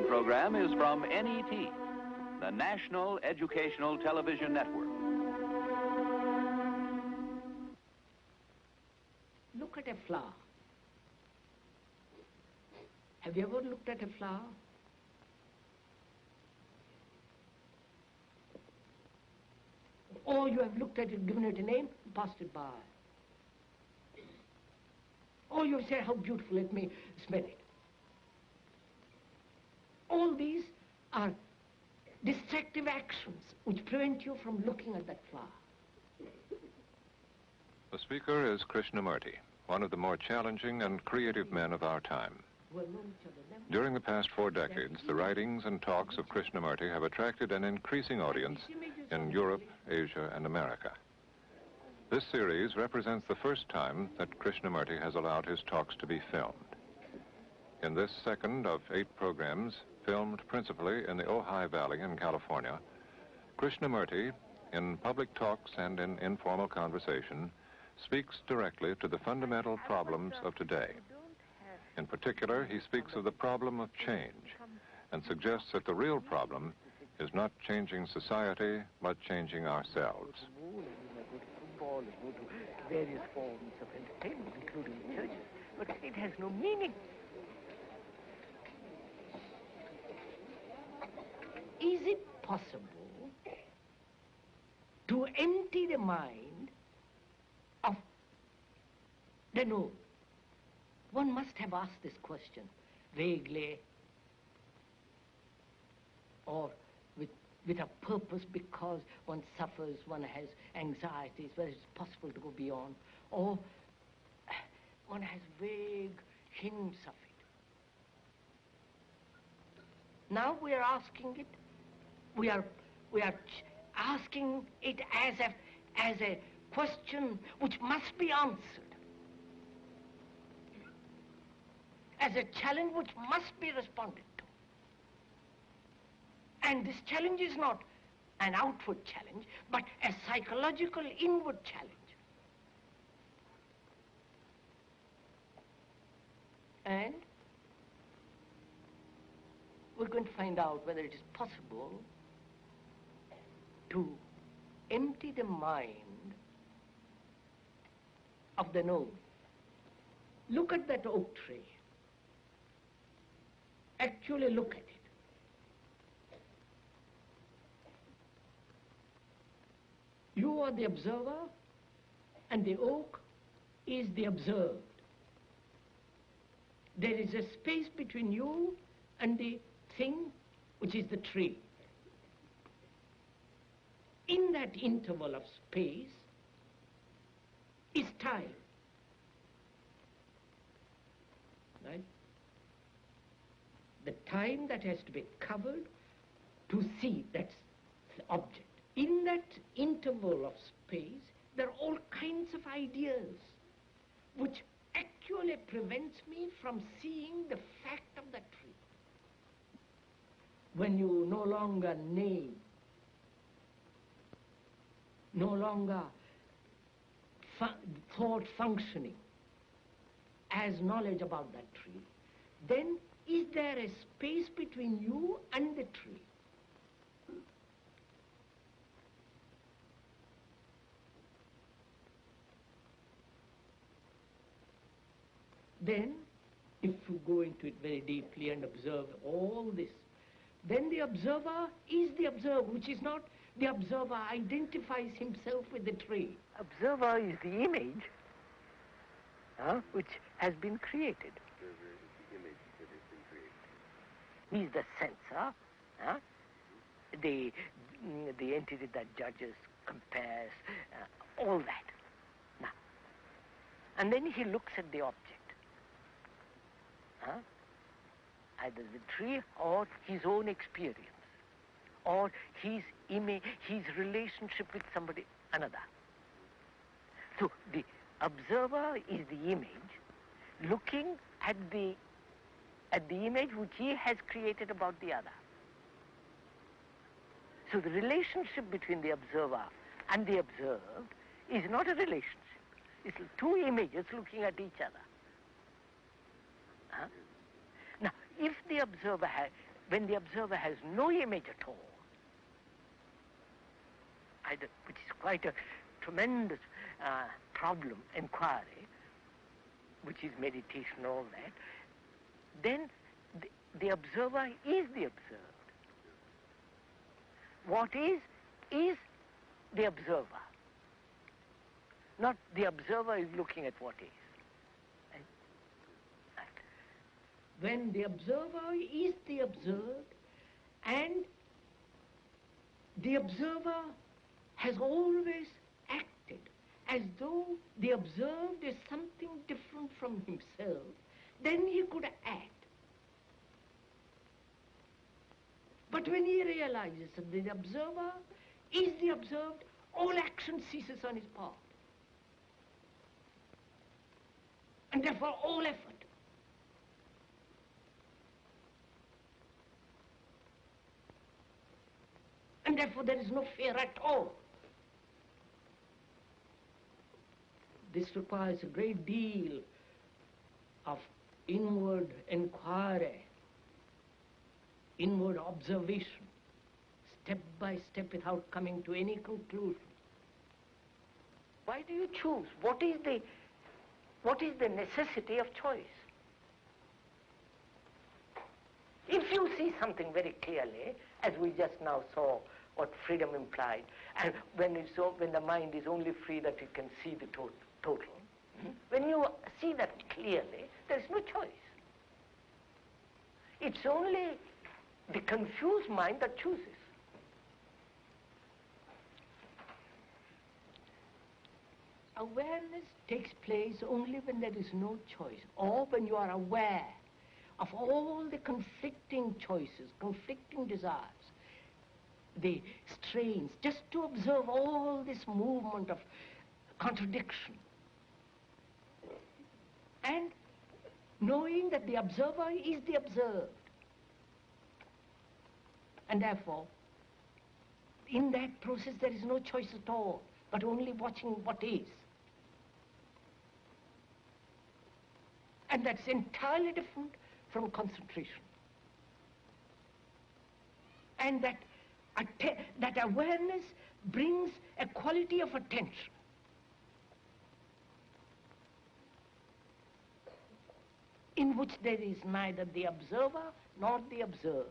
following program is from NET, the National Educational Television Network. Look at a flower. Have you ever looked at a flower? Or you have looked at it, given it a name, passed it by. Or you say, how beautiful, let me smell it. All these are distractive actions which prevent you from looking at that flower. The speaker is Krishnamurti, one of the more challenging and creative men of our time. During the past 4 decades, the writings and talks of Krishnamurti have attracted an increasing audience in Europe, Asia, and America. This series represents the first time that Krishnamurti has allowed his talks to be filmed. In this second of 8 programs, filmed principally in the Ojai Valley in California, Krishnamurti, in public talks and in informal conversation, speaks directly to the fundamental problems of today. In particular, he speaks of the problem of change and suggests that the real problem is not changing society, but changing ourselves. Various forms of entertainment, including churches, but it has no meaning. Is it possible to empty the mind of the known? One must have asked this question vaguely or with a purpose, because one suffers, one has anxieties, whether it's possible to go beyond, or one has vague hints of it. Now we are asking it, we are asking it as a question which must be answered, as a challenge which must be responded to. And this challenge is not an outward challenge, but a psychological inward challenge. And we're going to find out whether it is possible to empty the mind of the known. Look at that oak tree. Actually look at it. You are the observer, and the oak is the observed. There is a space between you and the thing, which is the tree. In that interval of space is time. Right? The time that has to be covered to see, that's the object. In that interval of space, there are all kinds of ideas which actually prevents me from seeing the fact of the tree. When you no longer name, no longer thought functioning as knowledge about that tree, then is there a space between you and the tree? Then, if you go into it very deeply and observe all this, then the observer is the observed, which is not the observer identifies himself with the tree. Observer is the image which has been created. Observer is the image that has been created. He is the censor, the entity that judges, compares, all that. Now, and then he looks at the object. Either the tree or his own experience, or his image, his relationship with somebody, another. So the observer is the image looking at the image which he has created about the other. So the relationship between the observer and the observed is not a relationship. It's 2 images looking at each other. Now, if the observer when the observer has no image at all, which is quite a tremendous problem, inquiry, which is meditation, all that, then the observer is the observed. What is the observer. Not the observer is looking at what is. When the observer is the observed, and the observer has always acted as though the observed is something different from himself, then he could act. But when he realizes that the observer is the observed, all action ceases on his part. And therefore all effort. And therefore there is no fear at all. This requires a great deal of inward inquiry, inward observation, step by step without coming to any conclusion. Why do you choose? What is the necessity of choice? If you see something very clearly, as we just now saw what freedom implied, and when the mind is only free that it can see the total, when you see that clearly, there is no choice. It's only the confused mind that chooses. Awareness takes place only when there is no choice, or when you are aware of all the conflicting choices, conflicting desires, the strains, just to observe all this movement of contradiction. And knowing that the observer is the observed. And therefore, in that process there is no choice at all, but only watching what is. And that's entirely different from concentration. And that awareness brings a quality of attention. In which there is neither the observer nor the observed.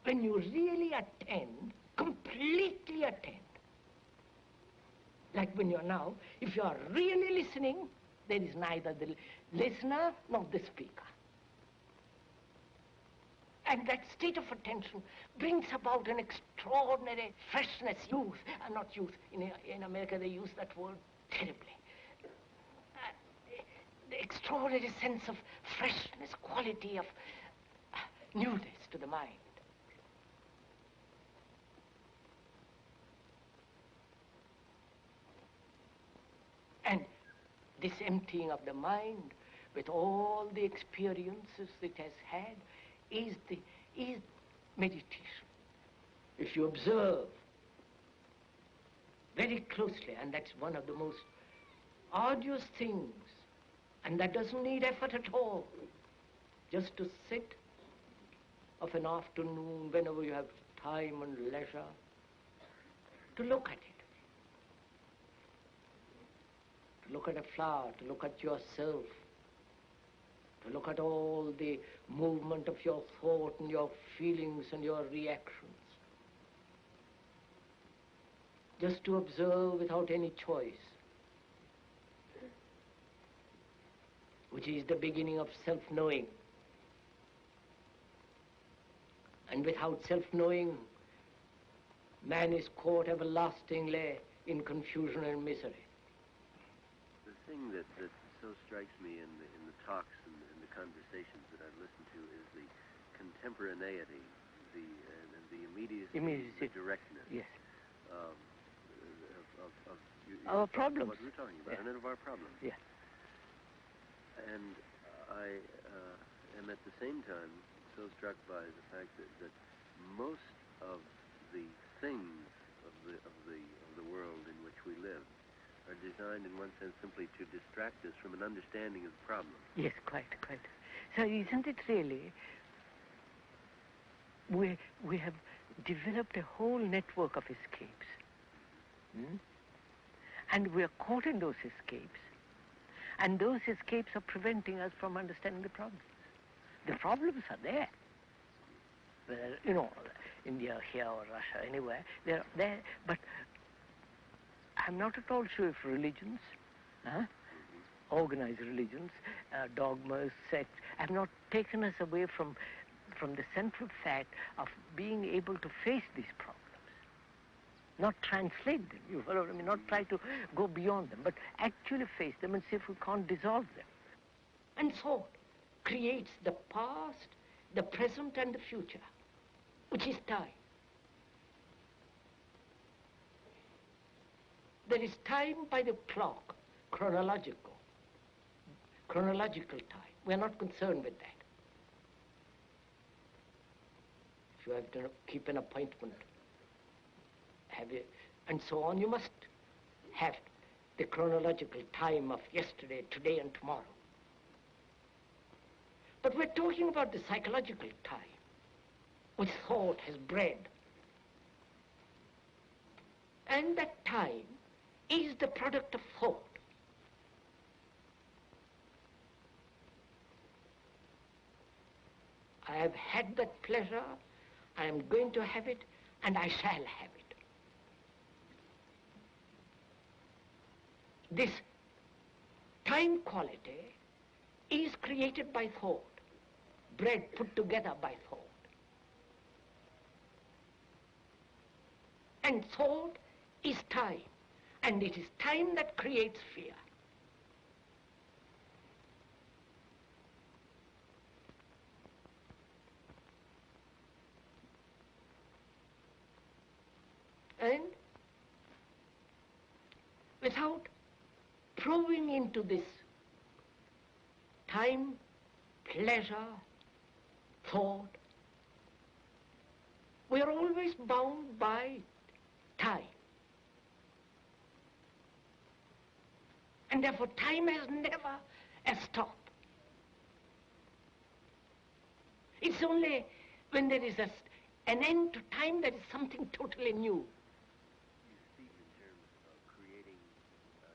When you really attend, completely attend. Like when you're now, if you are really listening, there is neither the listener nor the speaker. And that state of attention brings about an extraordinary freshness, youth, not youth. In America they use that word terribly. The extraordinary sense of freshness, quality of newness to the mind. And this emptying of the mind with all the experiences it has had is meditation. If you observe very closely, and that's one of the most arduous things, and that doesn't need effort at all, just to sit of an afternoon, whenever you have time and leisure, to look at it. To look at a flower, to look at yourself, to look at all the movement of your thought and your feelings and your reactions. Just to observe without any choice, which is the beginning of self-knowing. And without self-knowing, man is caught everlastingly in confusion and misery. The thing that so strikes me in the talks and the conversations that I've listened to is the contemporaneity, the immediacy, the directness. Yes. Of our problems. What we're talking about, and of our problems. Yeah. And I am at the same time so struck by the fact that most of the things of the world in which we live are designed in one sense simply to distract us from an understanding of the problem. Yes, quite. So isn't it really we have developed a whole network of escapes. And we are caught in those escapes. And those escapes are preventing us from understanding the problems. The problems are there. Whether, India, here, or Russia, anywhere, they're there. But I'm not at all sure if religions, organized religions, dogmas, sects, have not taken us away from the central fact of being able to face these problems. Not translate them, you follow what I mean? Not try to go beyond them, but actually face them and see if we can't dissolve them. And thought creates the past, the present, and the future, which is time. There is time by the clock, chronological time. We're not concerned with that. If you have to keep an appointment, and so on, you must have the chronological time of yesterday, today, and tomorrow. But we're talking about the psychological time, which thought has bred. And that time is the product of thought. I have had that pleasure, I am going to have it, and I shall have it. This time quality is created by thought, bred, put together by thought. And thought is time, and it is time that creates fear. And without probing into this time, pleasure, thought, we are always bound by time. And therefore time has never a stop. It's only when there is an end to time that is something totally new. You speak in terms of creating not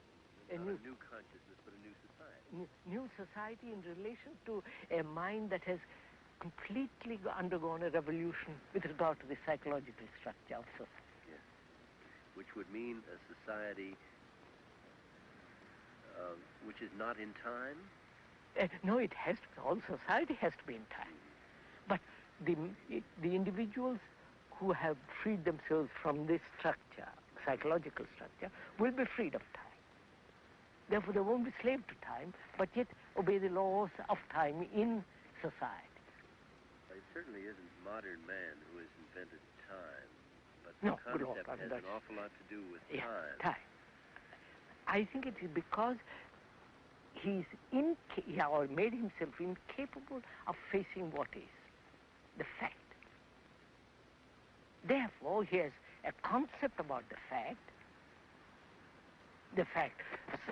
a new consciousness, but a new society. New society in relation to a mind that has completely undergone a revolution with regard to the psychological structure of society. Yes. Which would mean a society which is not in time? No, it has to. All society has to be in time. But the individuals who have freed themselves from this structure, psychological structure, will be freed of time. Therefore, they won't be slave to time, but yet obey the laws of time in society. It certainly isn't modern man who has invented time, but No, the concept has an awful lot to do with time. I think it is because he made himself incapable of facing what is the fact. Therefore, he has a concept about the fact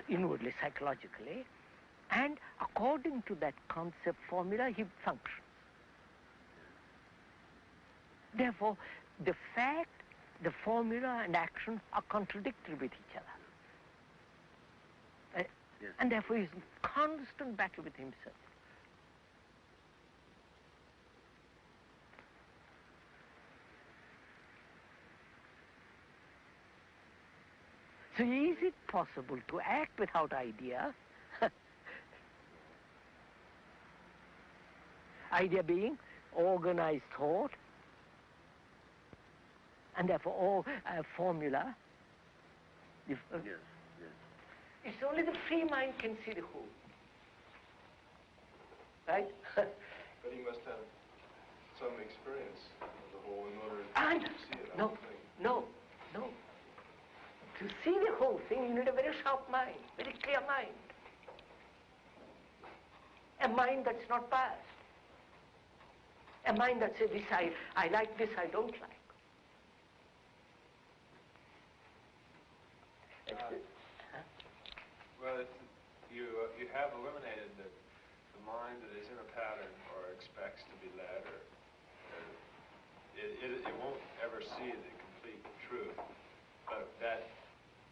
inwardly, psychologically, and according to that concept formula, he functions. Therefore, the fact, the formula, and action are contradictory with each other. Yes. And therefore, he's in constant battle with himself. So is it possible to act without idea? Idea being organized thought, and therefore formula. Yes. It's only the free mind can see the whole. Right? But he must have some experience of the whole in order to see it. No. To see the whole thing, you need a very sharp mind, very clear mind. A mind that's not biased. A mind that says, this I like, this I don't like. Well, you have eliminated the mind that is in a pattern or expects to be led or it won't ever see the complete truth. But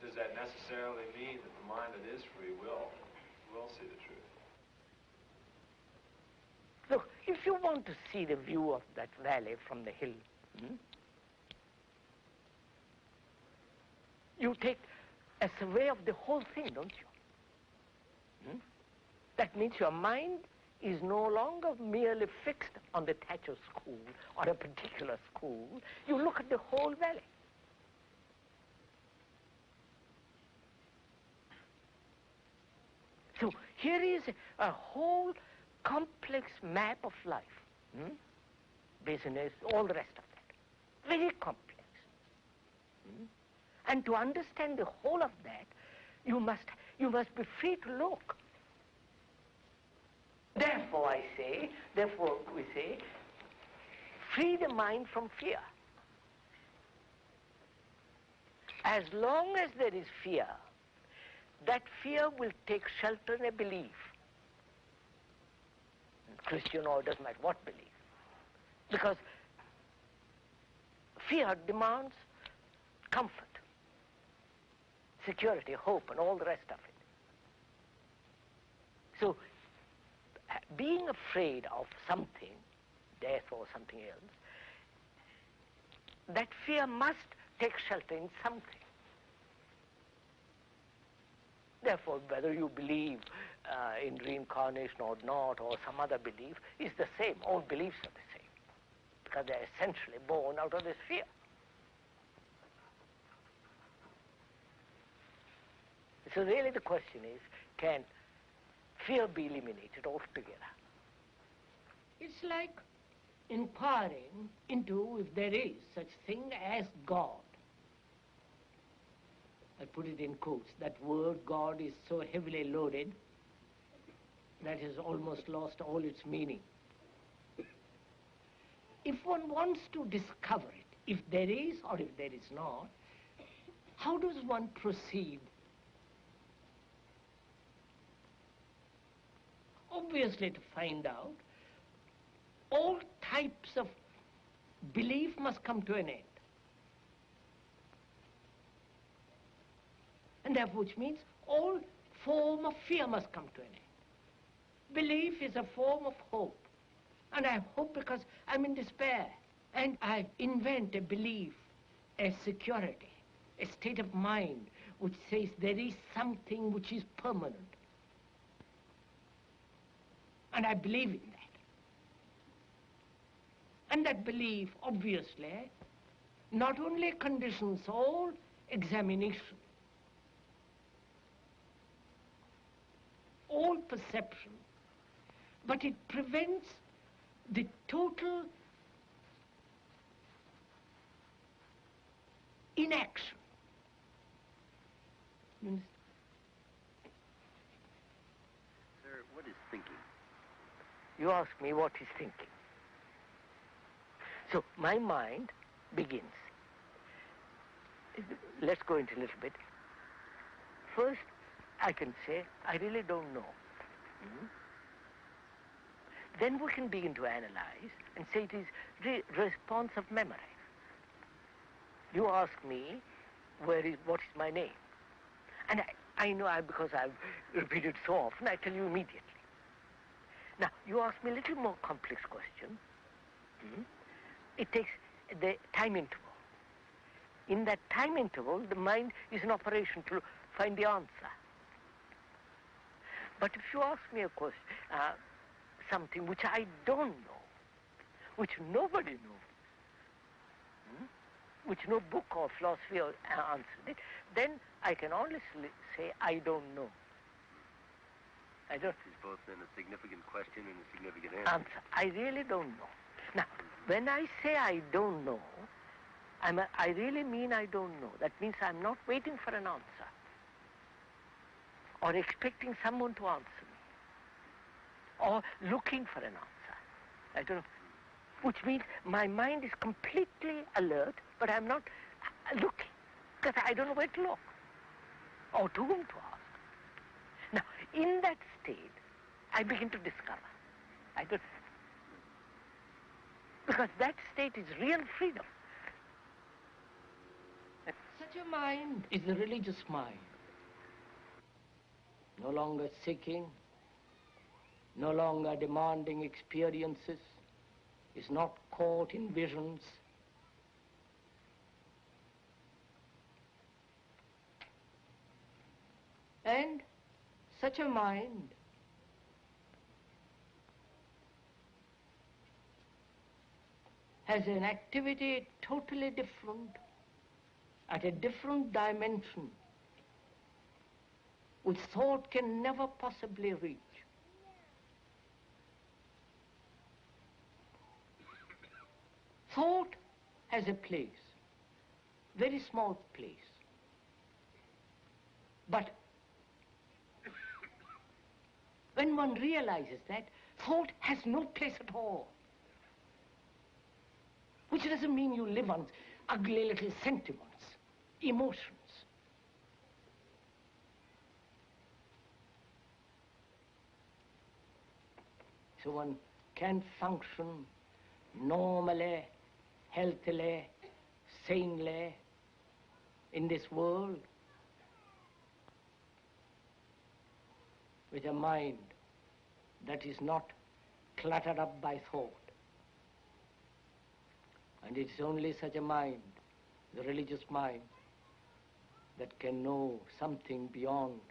does that necessarily mean that the mind that is free will see the truth? Look, if you want to see the view of that valley from the hill, you take a survey of the whole thing, don't you? That means your mind is no longer merely fixed on the Thatcher school or a particular school. You look at the whole valley. So here is a whole complex map of life. Business, all the rest of that. Very complex. And to understand the whole of that, you must be free to look. Therefore we say, free the mind from fear. As long as there is fear, that fear will take shelter in a belief. Christian or doesn't matter what belief. Because fear demands comfort, security, hope, and all the rest of it. So, being afraid of something, death or something else, that fear must take shelter in something. Therefore, whether you believe in reincarnation or not, or some other belief, is the same. All beliefs are the same, because they're essentially born out of this fear. So really the question is, can fear be eliminated altogether? It's like inquiring into if there is such thing as God. I put it in quotes. That word God is so heavily loaded that has almost lost all its meaning. If one wants to discover it, if there is or if there is not, how does one proceed? Obviously, to find out, all types of belief must come to an end. And therefore, which means all form of fear must come to an end. Belief is a form of hope. And I hope because I'm in despair. And I invent a belief, a security, a state of mind which says there is something which is permanent. And I believe in that. And that belief, obviously, not only conditions all examination, all perception, but it prevents the total inaction. Sir, what is thinking? You ask me what is thinking. So my mind begins. Let's go into a little bit. First, I can say, I really don't know. Then we can begin to analyze and say it is response of memory. You ask me, what is my name? And I know because I've repeated so often, I tell you immediately. Now, you ask me a little more complex question. It takes the time interval. In that time interval, the mind is in operation to find the answer. But if you ask me a question, something which I don't know, which nobody knows, which no book or philosophy answered it, then I can honestly say, I don't know. I don't. It's both then a significant question and a significant answer. I really don't know. Now, when I say I don't know, I really mean I don't know. That means I'm not waiting for an answer or expecting someone to answer me or looking for an answer. I don't know. Which means my mind is completely alert, but I'm not looking because I don't know where to look or to whom to ask. Now, in that state, I begin to discover. Because that state is real freedom. Such a mind is the religious mind. No longer seeking, no longer demanding experiences, is not caught in visions. And such a mind has an activity totally different, at a different dimension, which thought can never possibly reach. Thought has a place, very small place. But when one realizes that, thought has no place at all. Which doesn't mean you live on ugly little sentiments, emotions. So one can function normally, healthily, sanely in this world with a mind that is not cluttered up by thought. And it's only such a mind, the religious mind, that can know something beyond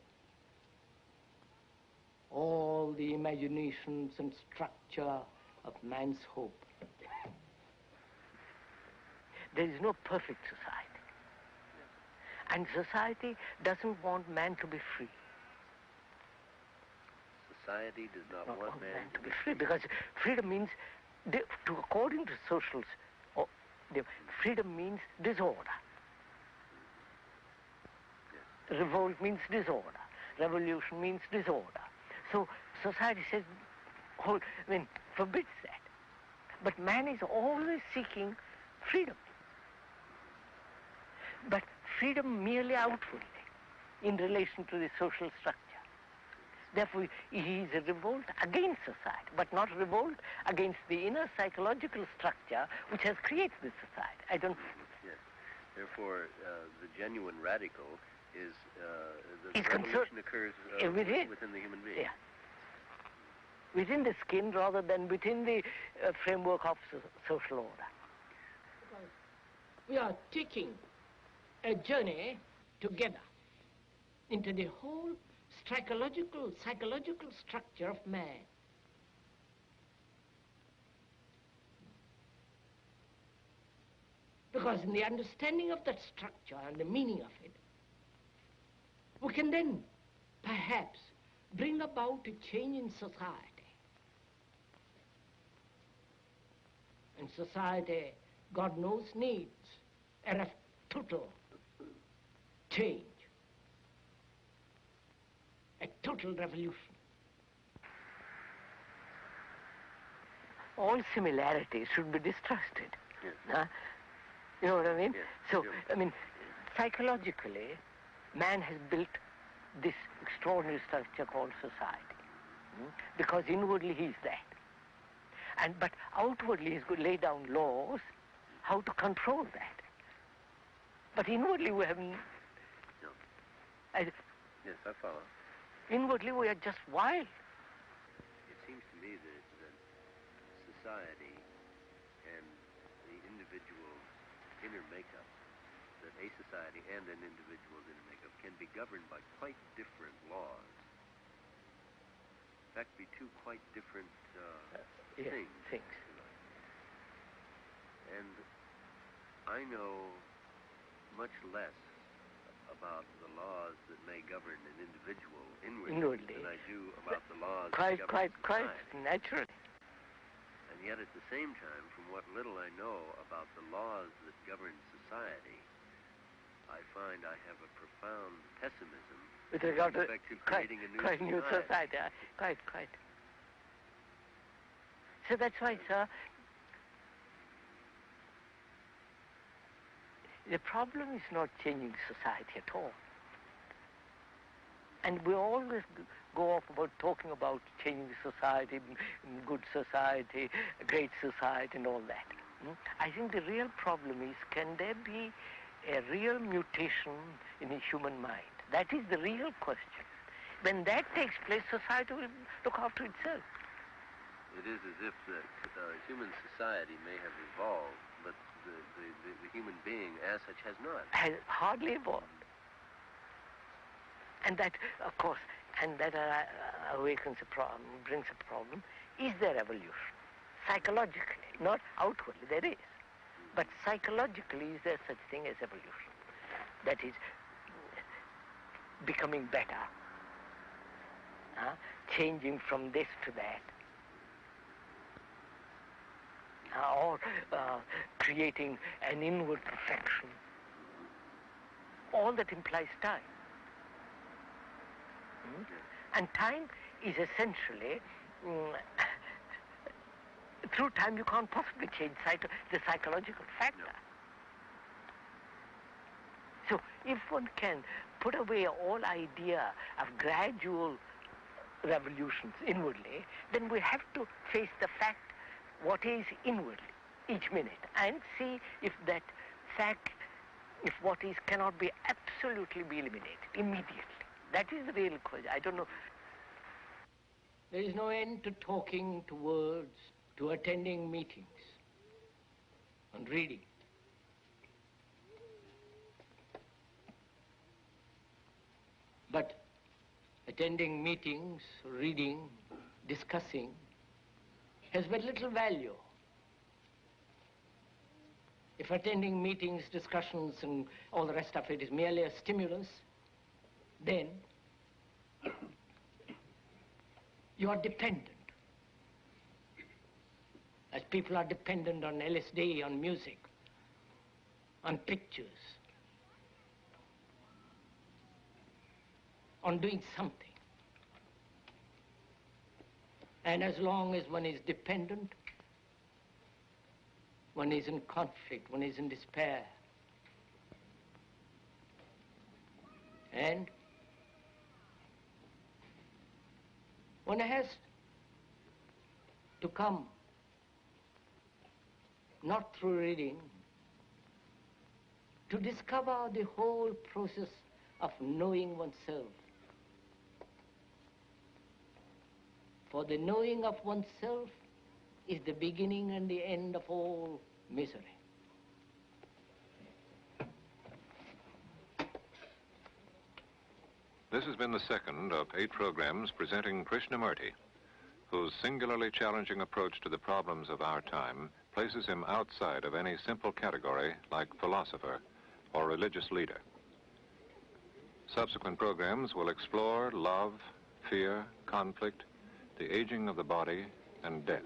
all the imaginations and structure of man's hope. There is no perfect society. And society doesn't want man to be free. Society does not want man to be free, because freedom means, according to socials, freedom means disorder. Yes. Revolt means disorder. Revolution means disorder. So society says, forbids that. But man is always seeking freedom. But freedom merely outwardly, in relation to the social structure. Therefore, he is a revolt against society, but not revolt against the inner psychological structure which has created this society. I don't... Yes. Therefore, the genuine radical is... the He's revolution occurs within the human being. Yeah. Within the skin rather than within the framework of social order. We are taking a journey together into the whole psychological structure of man. Because in the understanding of that structure and the meaning of it, we can then perhaps bring about a change in society. And society, God knows, needs a total change. A total revolution. All similarities should be distrusted. Yes. You know what I mean? Yes. So, Yes. I mean, psychologically, man has built this extraordinary structure called society. Because inwardly he is that. But outwardly he's going to lay down laws how to control that. But inwardly we have... Yes, I follow. Inwardly we are just wild. It seems to me that society and the individual's inner makeup, that a society and an individual's inner makeup can be governed by quite different laws. In fact, be two quite different things. And I know much less about the laws that may govern an individual inwardly than I do about the laws that govern society. Naturally. And yet at the same time, from what little I know about the laws that govern society, I find I have a profound pessimism with regard to creating a new society. Quite. So that's why, sir, the problem is not changing society at all. And we always go off about talking about changing society, good society, great society, and all that. I think the real problem is, can there be a real mutation in the human mind? That is the real question. When that takes place, society will look after itself. It is as if that human society may have evolved, but the human being as such has not. Has hardly evolved. And that, of course, and that awakens a problem, brings a problem. Is there evolution? Psychologically, not outwardly, there is. But psychologically, is there such thing as evolution? That is, becoming better, changing from this to that, or creating an inward perfection. All that implies time. And time is essentially, through time you can't possibly change the psychological factor. No. So if one can put away all idea of gradual revolutions inwardly, then we have to face the fact what is inwardly each minute and see if that fact, if what is cannot be absolutely be eliminated immediately. That is the real question. I don't know. There is no end to talking, to words, to attending meetings and reading. But attending meetings, reading, discussing has very little value. If attending meetings, discussions, and all the rest of it is merely a stimulus, then you are dependent. As people are dependent on LSD, on music, on pictures, on doing something. And as long as one is dependent, one is in conflict, one is in despair. And one has to come, not through reading, to discover the whole process of knowing oneself. For the knowing of oneself is the beginning and the end of all misery. This has been the second of 8 programs presenting Krishnamurti, whose singularly challenging approach to the problems of our time places him outside of any simple category like philosopher or religious leader. Subsequent programs will explore love, fear, conflict, the aging of the body, and death.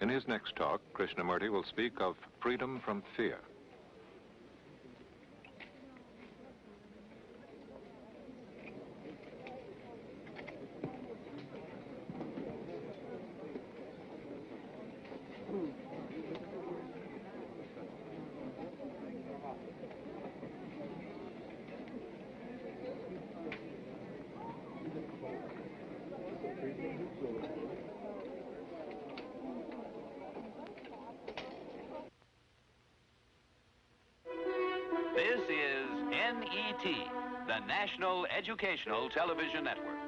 In his next talk, Krishnamurti will speak of freedom from fear. This is NET, the National Educational Television Network.